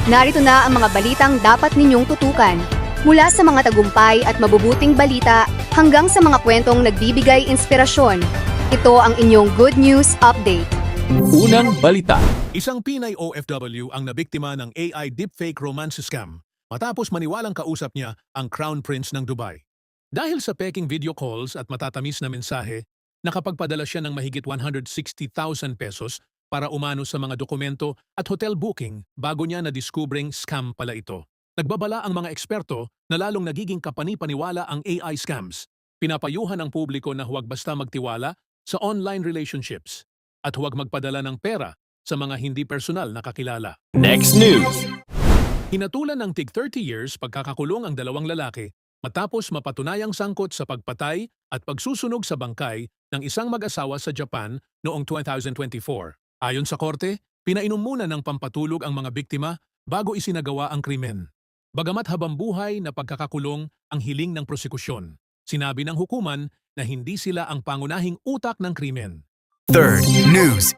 Narito na ang mga balitang dapat ninyong tutukan. Mula sa mga tagumpay at mabubuting balita hanggang sa mga kwentong nagbibigay inspirasyon. Ito ang inyong Good News Update. Unang balita. Isang Pinay OFW ang nabiktima ng AI deepfake romance scam matapos maniwalang kausap niya ang Crown Prince ng Dubai. Dahil sa peking video calls at matatamis na mensahe, nakapagpadala siya ng mahigit 160,000 pesos para umano sa mga dokumento at hotel booking bago niya na-discovering scam pala ito. Nagbabala ang mga eksperto na lalong nagiging kapani-paniwala ang AI scams. Pinapayuhan ang publiko na huwag basta magtiwala sa online relationships at huwag magpadala ng pera sa mga hindi personal na kakilala. Next news. Hinatulan ng tig 30 years pagkakakulong ang dalawang lalaki matapos mapatunayang sangkot sa pagpatay at pagsusunog sa bangkay ng isang mag-asawa sa Japan noong 2024. Ayon sa korte, pinainom muna ng pampatulog ang mga biktima bago isinagawa ang krimen. Bagamat habambuhay na pagkakakulong ang hiling ng prosekusyon, sinabi ng hukuman na hindi sila ang pangunahing utak ng krimen. Third news.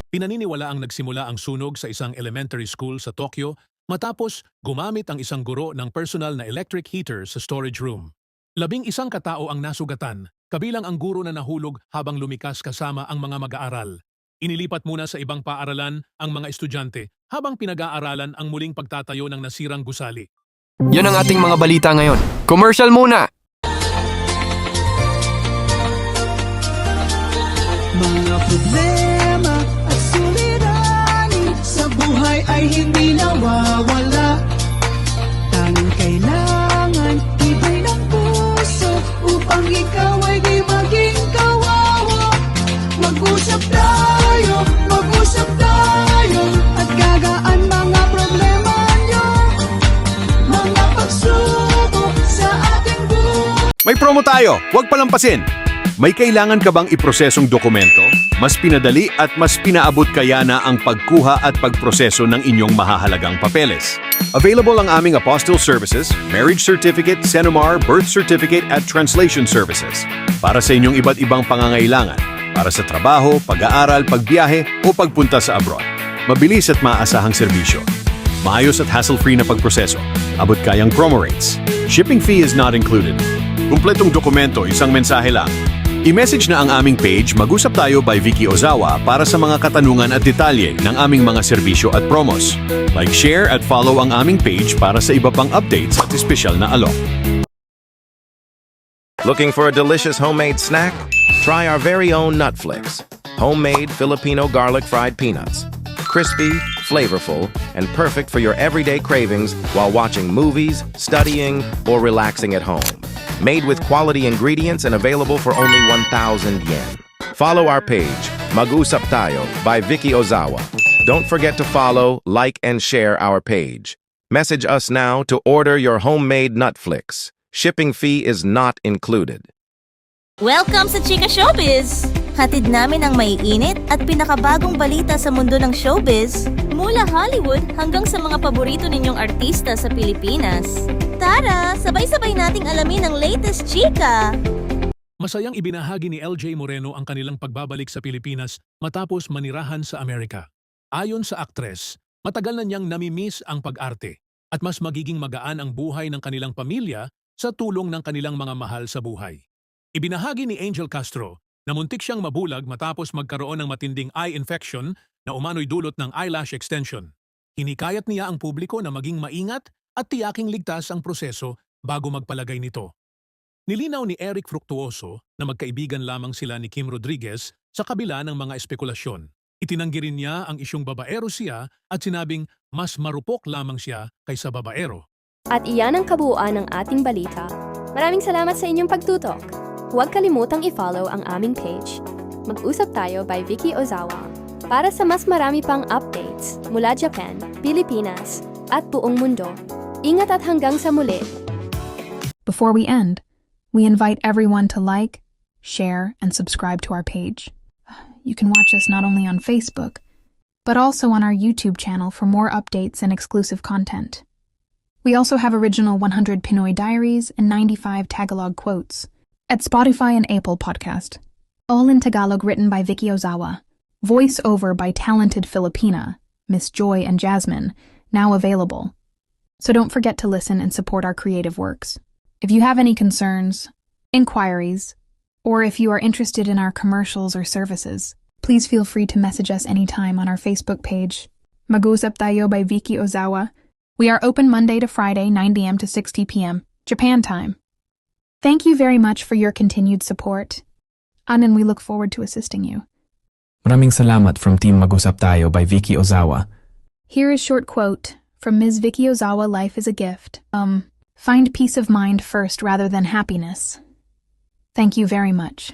Pinaniniwala ang nagsimula ang sunog sa isang elementary school sa Tokyo matapos gumamit ang isang guro ng personal na electric heater sa storage room. 11 katao ang nasugatan, kabilang ang guro na nahulog habang lumikas kasama ang mga mag-aaral. Inilipat muna sa ibang paaralan ang mga estudyante habang pinag-aaralan ang muling pagtatayo ng nasirang gusali. Yan ang ating mga balita ngayon. Commercial muna! Mga problema at suliranin sa buhay ay hindi nawawala. Tanging kailangan ibay ng puso upang ikaw ay di maging kawawa. Mag-usap tayo at gagaan mga problema nyo. Mga pagsubok sa ating buhay. May promo tayo, huwag palampasin! May kailangan ka bang iprosesong dokumento? Mas pinadali at mas pinaabot kaya na ang pagkuha at pagproseso ng inyong mahahalagang papeles. Available ang aming apostille services, marriage certificate, Senomar, birth certificate at translation services para sa inyong iba't ibang pangangailangan, para sa trabaho, pag-aaral, pagbiyahe o pagpunta sa abroad. Mabilis at maasahang serbisyo. Maayos at hassle-free na pagproseso. Abot kayang promo rates. Shipping fee is not included. Kumpletong dokumento, isang mensahe lang. I-message na ang aming page Mag-usap Tayo by Vicky Ozawa para sa mga katanungan at detalye ng aming mga serbisyo at promos. Like, share at follow ang aming page para sa iba pang updates at espesyal na alok. Looking for a delicious homemade snack? Try our very own Nutflix. Homemade Filipino garlic fried peanuts. Crispy, flavorful, and perfect for your everyday cravings while watching movies, studying, or relaxing at home. Made with quality ingredients and available for only 1,000 yen. Follow our page, Mag-usap Tayo by Vicky Ozawa. Don't forget to follow, like, and share our page. Message us now to order your homemade Nutflix. Shipping fee is not included. Welcome sa Chika Showbiz! Hatid namin ang maiinit at pinakabagong balita sa mundo ng showbiz mula Hollywood hanggang sa mga paborito ninyong artista sa Pilipinas. Tara, sabay-sabay nating alamin ang latest chika! Masayang ibinahagi ni LJ Moreno ang kanilang pagbabalik sa Pilipinas matapos manirahan sa Amerika. Ayon sa aktres, matagal na niyang namimiss ang pag-arte at mas magiging magaan ang buhay ng kanilang pamilya sa tulong ng kanilang mga mahal sa buhay. Ibinahagi ni Angel Castro na muntik siyang mabulag matapos magkaroon ng matinding eye infection na umano'y dulot ng eyelash extension. Hinikayat niya ang publiko na maging maingat at tiyaking ligtas ang proseso bago magpalagay nito. Nilinaw ni Eric Fructuoso na magkaibigan lamang sila ni Kim Rodriguez sa kabila ng mga espekulasyon. Itinanggi rin niya ang isyong babaero siya at sinabing mas marupok lamang siya kaysa babaero. At iyan ang kabuuan ng ating balita. Maraming salamat sa inyong pagtutok. Huwag kalimutang i-follow ang aming page, Mag-usap Tayo by Vicky Ozawa, para sa mas marami pang updates mula Japan, Pilipinas, at buong mundo. Ingat at hanggang sa muli! Before we end, we invite everyone to like, share, and subscribe to our page. You can watch us not only on Facebook, but also on our YouTube channel for more updates and exclusive content. We also have original 100 Pinoy diaries and 95 Tagalog quotes at Spotify and Apple Podcast, all in Tagalog written by Vicky Ozawa. voice over by talented Filipina, Miss Joy and Jasmine, now available. So don't forget to listen and support our creative works. If you have any concerns, inquiries, or if you are interested in our commercials or services, please feel free to message us anytime on our Facebook page, Mag-usap Tayo by Vicky Ozawa. We are open Monday to Friday, 9 a.m. to 6 p.m., Japan time. Thank you very much for your continued support. And we look forward to assisting you. Maraming salamat from Team Mag-usap Tayo by Vicky Ozawa. Here is short quote from Ms. Vicky Ozawa, Life is a gift. Find peace of mind first rather than happiness. Thank you very much.